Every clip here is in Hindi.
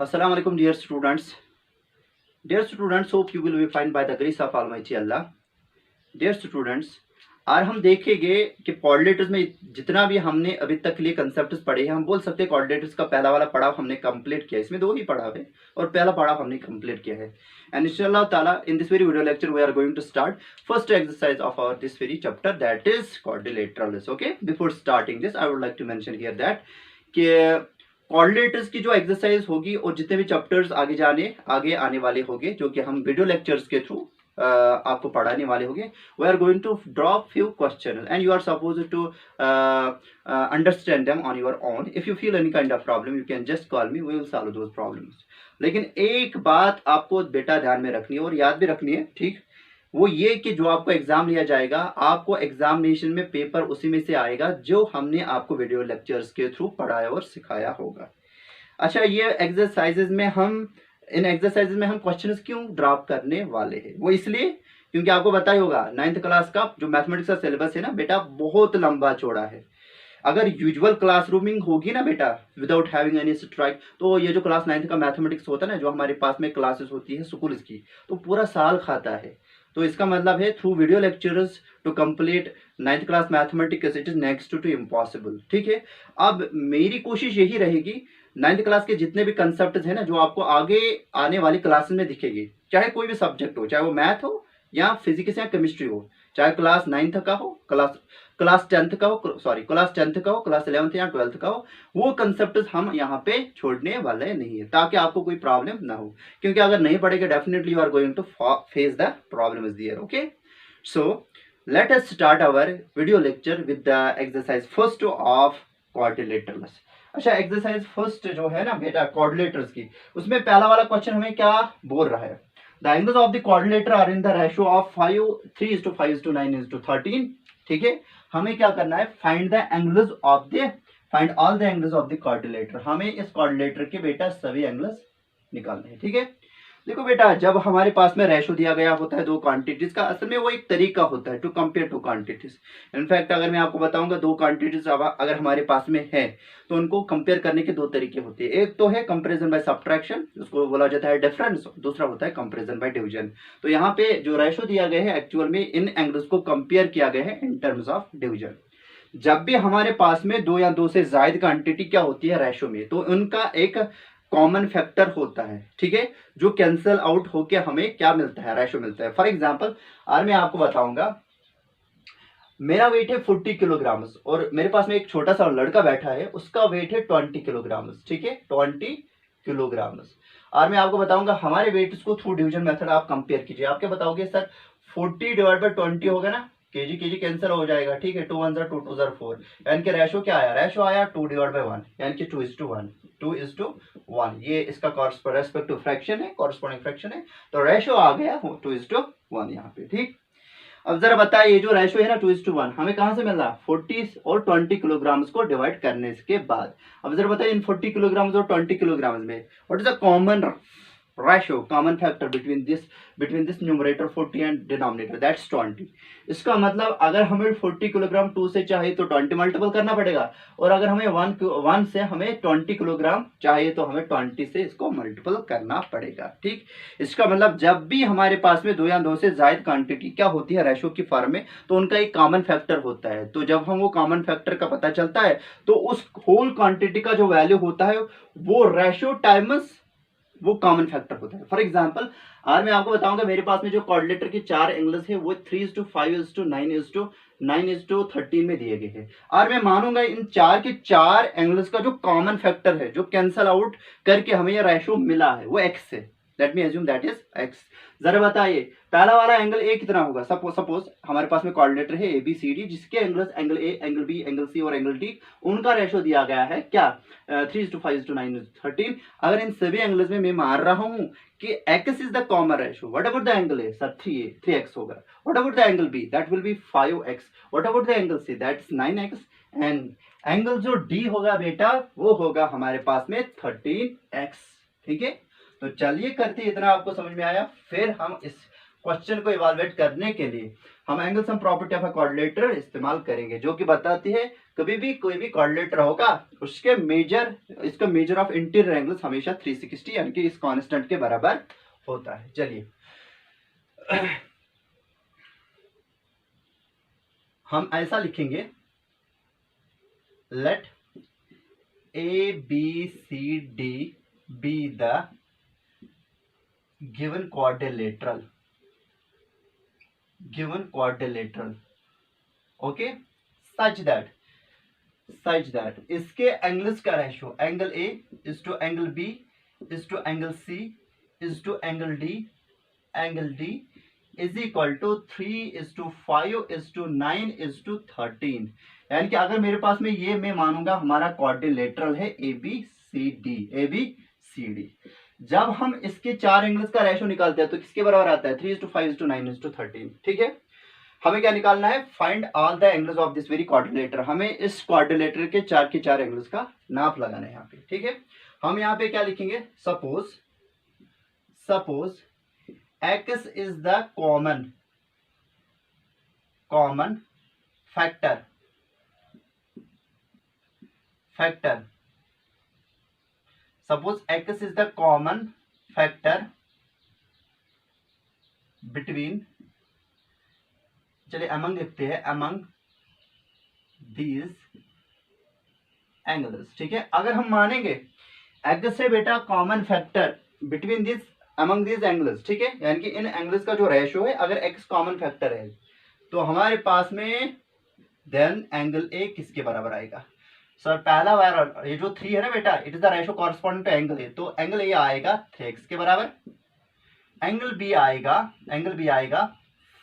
Assalamu alaikum, dear students. Dear students, hope you will be fine by the grace of Almighty Allah. Dear students, आज हम देखेंगे कि कोऑर्डिनेटर्स में जितना भी हमने अभी तक के लिए कंसेप्ट्स पढ़े हैं, हम बोल सकते हैं कोऑर्डिनेटर्स का पहला वाला पड़ाव हमने कंप्लीट किया है। इसमें दो ही पड़ाव है और पहला पड़ाव हमने कंप्लीट किया है। एंड इंशाल्लाह ताला in this very video lecture we are going to start first exercise of our this very chapter, that is coordinators. Okay, before starting this I would like to mention here that कि कोऑर्डिनेटर्स की जो एक्सरसाइज होगी और जितने भी चैप्टर्स आगे आने वाले होंगे, जो कि हम वीडियो लेक्चर्स के थ्रू आपको पढ़ाने वाले होंगे, we are going to drop few question and you are suppose to understand them on your own. If you feel any kind of problem you can just call me, we will solve those problems. लेकिन एक बात आपको बेटा ध्यान में रखनी है और याद भी रखनी है, ठीक, वो ये कि जो आपको एग्जाम लिया जाएगा, आपको एग्जामिनेशन में पेपर उसी में से आएगा जो हमने आपको वीडियो लेक्चर्स के थ्रू पढ़ाया और सिखाया होगा। अच्छा, ये इन एक्सरसाइजेज में हम क्वेश्चंस क्यों ड्रॉप करने वाले हैं, वो इसलिए क्योंकि आपको पता ही होगा 9th क्लास का जो मैथमेटिक्स का सिलेबस है ना बेटा, बहुत लंबा चौड़ा है। अगर यूजुअल क्लासरूमिंग होगी ना बेटा, विदाउट हैविंग एनी स्ट्राइक, तो ये जो क्लास 9th का मैथमेटिक्स होता है ना, जो हमारे पास में क्लासेस होती है स्कूल की, तो पूरा साल खाता है। तो इसका मतलब है through video lectures to complete 9th class mathematics it is next to impossible. ठीक है, अब मेरी कोशिश यही रहेगी 9th क्लास के जितने भी कंसेप्ट है ना, जो आपको आगे आने वाली क्लासेस में दिखेगी, चाहे कोई भी सब्जेक्ट हो, चाहे वो मैथ हो या फिजिक्स या केमिस्ट्री हो, चाहे क्लास 9th का हो, क्लास 10th का हो, क्लास 10th का हो, क्लास 11th या 12th का हो, वो कंसेप्ट हम यहाँ पे छोड़ने वाले नहीं है, ताकि आपको कोई प्रॉब्लम ना हो। क्योंकि अगर नहीं पढ़ेगा definitely you are going to face the problem is there. Okay, so let us start our video lecture with the exercise first of quadrilaterals. अच्छा, एक्सरसाइज फर्स्ट जो है ना बेटा क्वाड्रिलेटर्स की, उसमें पहला वाला क्वेश्चन हमें क्या बोल रहा है, the angles of the quadrilateral are in the ratio of 3:5:9:13। ठीक है, हमें क्या करना है, find all the angles of the quadrilateral. हमें इस क्वाड्रिलेटर के बेटा सभी एंगल्स निकालने हैं। ठीक है, देखो बेटा, जब हमारे पास में रेशो दिया गया होता है दो क्वांटिटीज का, असल में वो एक तरीका होता है to compare two quantities. In fact अगर मैं आपको बताऊंगा दो क्वांटिटीज अगर हमारे पास में है तो उनको कंपेयर करने के दो तरीके होते हैं। एक तो है कंपैरिजन बाय सब्ट्रैक्शन, उसको बोला जाता है डिफरेंस, दूसरा होता है कंपैरिजन बाय डिवीजन। तो यहाँ पे जो रेशो दिया गया है एक्चुअल में इन एंगल्स को कंपेयर किया गया है इन टर्म्स ऑफ डिवीजन। जब भी हमारे पास में दो या दो से ज्यादा क्वांटिटी क्या होती है रेशो में, तो उनका एक कॉमन फैक्टर होता है, ठीक है, जो कैंसल आउट होके हमें क्या मिलता है, रेशो मिलता है। फॉर एग्जांपल आज मैं आपको बताऊंगा, मेरा वेट है 40 किलोग्राम और मेरे पास में एक छोटा सा लड़का बैठा है, उसका वेट है 20 किलोग्राम। ठीक है, 20 किलोग्राम। और मैं आपको बताऊंगा हमारे वेट को थ्रू डिवीजन मेथड आप कंपेयर कीजिए। आप क्या बताओगे सर, 40 डिवाइड बाय 20 होगा ना, केजी कैंसिल हो जाएगा। ठीक है, 2 1 2 2 2 4, यानी कि रेशो क्या आया, रेशो आया 2 डिवाइड बाय 1, यानी कि 2:1। ये इसका रेस्पेक्टिव फ्रैक्शन है, कॉरस्पॉन्डिंग फ्रैक्शन है, तो रेशो आ गया 2:1 यहाँ पे। ठीक, अब जरा बताइए, ये जो रेशो है ना 2:1 हमें कहां से मिल रहा, 40 और 20 किलोग्राम को डिवाइड करने के बाद। अब जरा बताइए इन 40 किलोग्राम और 20 किलोग्राम में what is the common ratio, common factor between this numerator 40 and denominator, that's 20। इसका मतलब अगर हमें 40 किलोग्राम 2 से चाहिए तो 20 मल्टीपल करना पड़ेगा, और अगर हमें 1 से हमें 20 किलोग्राम चाहिए तो हमें 20 से इसको मल्टीपल करना पड़ेगा। ठीक, इसका मतलब जब भी हमारे पास में दो या दो से ज्यादा क्वांटिटी क्या होती है रेशो की फॉर्म में, तो उनका एक कॉमन फैक्टर होता है। तो जब हम वो कॉमन फैक्टर का पता चलता है तो उस होल क्वांटिटी का जो वैल्यू होता है वो रेशो टाइम्स वो कॉमन फैक्टर होता है। फॉर एग्जांपल आज मैं आपको बताऊंगा मेरे पास में जो कोऑर्डिनेटर के 4 एंगल्स है वो 3:5:9:13 में दिए गए हैं, और मैं मानूंगा इन 4 के 4 एंगल्स का जो कॉमन फैक्टर है, जो कैंसल आउट करके हमें ये रेशो मिला है, वो एक्स है। Let me assume that is x. जरा बताइए पहला वाला एंगल ए कितना होगा, सपोज हमारे पास में कोऑर्डिनेटर है ए बी सी डी, जिसके angles angle A, angle B, angle C और एंगल डी, उनका रेशो दिया गया है क्या, 3:5:9:13। अगर इन सभी एंगल्स में मैं मान रहा हूं कि x is the common ratio, what about the angle A sir 3x होगा, what about the angle B that will be 5x, what about the angle C that is 9x, and angle जो डी होगा बेटा वो होगा हमारे पास में 13x। ठीक है, तो चलिए करते, इतना आपको समझ में आया। फिर हम इस क्वेश्चन को इवालुएट करने के लिए हम angle sum property of a quadrilateral इस्तेमाल करेंगे, जो कि बताती है कभी भी कोई भी क्वाड्रिलेटर होगा उसके इसका मेजर ऑफ इंटीरियर एंगल्स हमेशा 360 यानी कि इस कांस्टेंट के बराबर होता है। चलिए हम ऐसा लिखेंगे, let ABCD be the given quadrilateral, okay, such that इसके एंगल्स का ratio angle A is to angle B is to angle C is to angle D is equal to 3:5 is to 9 is to 13। यानी कि अगर मेरे पास में ये मैं मानूंगा हमारा क्वाड्रिलेटरल है ABCD, जब हम इसके चार एंगल्स का रेशियो निकालते हैं तो किसके बराबर आता है? 3:5 9 13। ठीक है, हमें क्या निकालना है? Find all the angles of this very quadrilateral. हमें इस क्वाड्रिलेटर के चार एंगल्स का नाप लगाना है यहाँ पे। ठीक है, हम यहाँ पे क्या लिखेंगे? Suppose x is the common factor suppose x is the common factor between, चलिए among लिखते हैं, among these angles। ठीक है, अगर हम मानेंगे x से बेटा common factor between this among these angles, ठीक है, यानी कि इन एंगल्स का जो रेशियो है अगर x कॉमन फैक्टर है तो हमारे पास में देन एंगल A किसके बराबर आएगा? सर पहला वाला ये जो 3 है ना बेटा, it is the ratio corresponding to angle A, तो एंगल A आएगा 3x के बराबर, एंगल B आएगा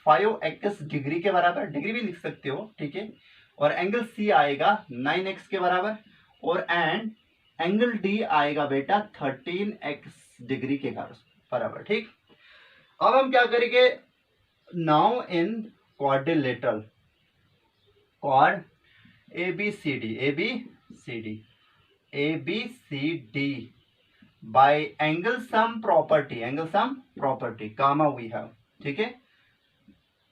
5x डिग्री के बराबर, डिग्री भी लिख सकते हो। ठीक है, और एंगल C आएगा 9x के बराबर, और एंड एंगल D आएगा बेटा 13x डिग्री के बराबर। ठीक, अब हम क्या करेंगे? Now in quadrilateral quad ABCD by angle sum property comma we have. ठीक है,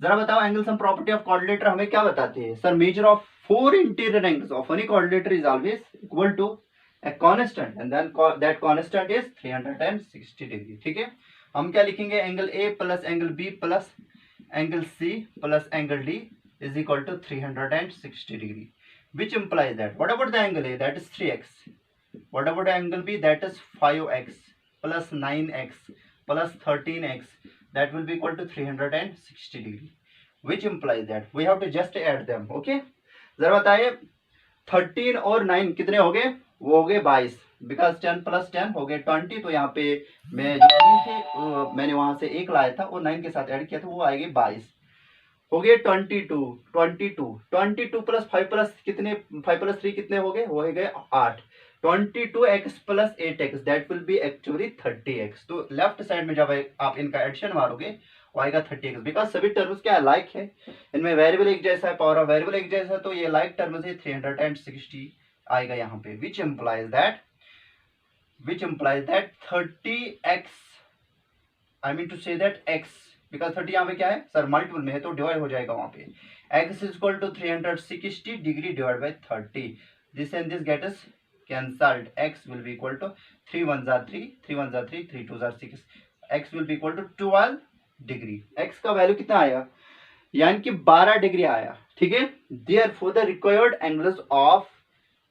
जरा बताओ angle sum property of quadrilateral हमें क्या बताती है? Sir measure of 4 interior angles of any quadrilateral is always equal to a constant and then that constant is 360 degree. ठीक है, हम क्या लिखेंगे? Angle A plus angle B plus angle C plus angle D is equal to 360 degree, which implies that what about the angle A, that is 3x, what about the angle B, that is 5x plus 9x plus 13x, that will be equal to 360 degree, which implies that we have to just add them। okay, जरा बताइए 13 और 9 कितने हो गए? वो हो गए 22, बिकॉज 10 प्लस 10 हो गए 20। तो यहाँ पे मैं जो 3 थे मैंने वहां से 1 लाया था और 9 के साथ ऐड किया था, वो आएगी 22, हो गए 22 प्लस 5 प्लस कितने, 5 प्लस 3 कितने हो गए? वो हो गए 8। 22x plus 8x that will B actually 30x। तो लेफ्ट साइड में जब आप इनका एडिशन मारोगे वो आएगा 30x, बिकॉज सभी टर्म्स क्या लाइक है, इनमें वेरिएबल एक जैसा है, पावर ऑफ वेरिएबल एक जैसा है, तो ये लाइक टर्म्स है 360 आएगा यहाँ पे, which implies that 30x, I mean to say that x, because 30 यहाँ पे क्या है सर मल्टीपल में है तो डिवाइड हो जाएगा वहां पे, x is equal to 360 degree divide by 30, this and this get us cancelled, x will be equal to 3 1 3 3 1 3 3 2 6, x will be equal to 12 degree. x का वैल्यू कितना आया? यानी कि 12 डिग्री आया। ठीक है, therefore the required angles of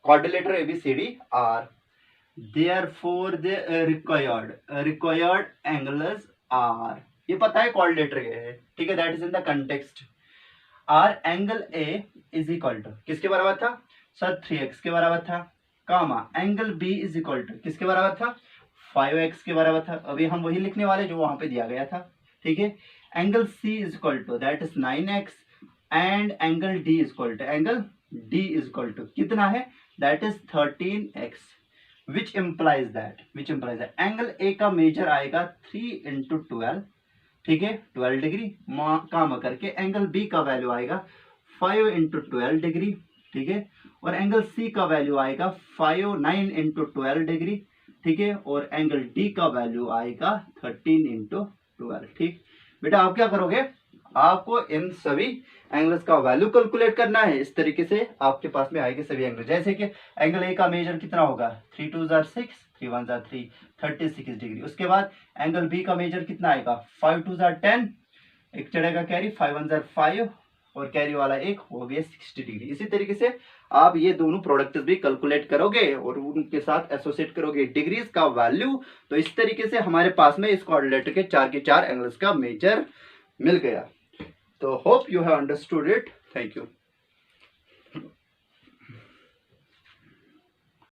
quadrilateral ABCD are, therefore the required angles are, ये पता है क्वाड्रिलेटर के है। ठीक है, that is in the context, or एंगल A इज इक्वल टू किसके बराबर था? सर 3x के बराबर था, comma angle B is equal to किसके बराबर था? 5x के बराबर था। अभी हम वही लिखने वाले जो वहां पे दिया गया था। ठीक है, angle C is equal to that is 9x and angle D is equal to कितना है? that is 13x, which implies that angle A का मेजर आएगा 3 into 12। ठीक है, 12 डिग्री काम करके एंगल B का वैल्यू आएगा 5 into 12 डिग्री। ठीक है, और एंगल C का वैल्यू आएगा 9 into 12 डिग्री। ठीक है, और एंगल D का वैल्यू आएगा 13 into 12। ठीक, बेटा आप क्या करोगे, आपको इन सभी एंगल्स का वैल्यू कैलकुलेट करना है। इस तरीके से आपके पास में आएंगे सभी एंगल। जैसे कि एंगल ए का मेजर कितना होगा, 3 2 जार 6, 3 1 जार 3, 36 डिग्री। उसके बाद एंगल बी का मेजर कितना आएगा, 5 2 जार 10, एक चढ़ेगा कैरी, 5 1 जार 5 और कैरी वाला एक हो गया 60 डिग्री। इसी तरीके से आप ये दोनों प्रोडक्ट भी कैलकुलेट करोगे और उनके साथ एसोसिएट करोगे डिग्रीज का वैल्यू। तो इस तरीके से हमारे पास में इस क्वाड्रिलेटर के 4 के 4 एंगल्स का मेजर मिल गया। तो hope you have understood it. Thank you.